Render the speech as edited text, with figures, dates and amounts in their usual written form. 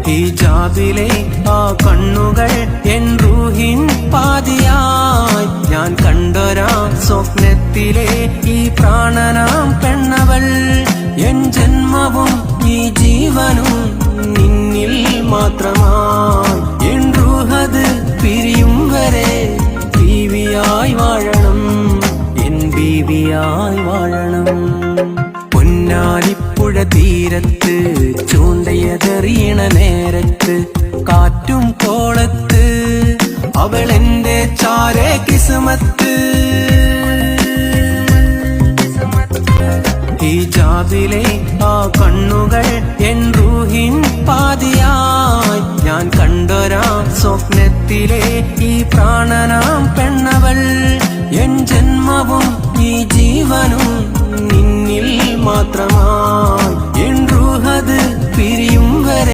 ഹിജാബിലെ ആ കണ്ണുകൾ എൻ റൂഹിൻ പാതിയായി ഞാൻ കണ്ടൊരാ സ്വപ്നത്തിലെ ഈ പ്രാണനാം പെണ്ണവൾ എൻ ജന്മവും ഈ ജീവനും നിന്നിൽ മാത്രമായി എൻ റൂഹത് പിരിയും വരെ ബീവിയായി വാഴണം എൻ ബീവിയായി വാഴണം പൊന്നാലിപ്പുഴ തീരത്ത് ചൂണ്ടയതെറിയണ നേരത്ത് കാറ്റും കോളത്ത് അവളെന്റെ ചാരേ കിസ്മത്ത് ഹിജാബിലെ ആ കണ്ണുകൾ എൻ റൂഹിൻ പാതിയായി ഞാൻ കണ്ടൊരാ സ്വപ്നത്തിലെ ഈ പ്രാണനാം പെണ്ണവൾ എൻ ജന്മവും ഈ ജീവനും നിന്നിൽ മാത്രമാ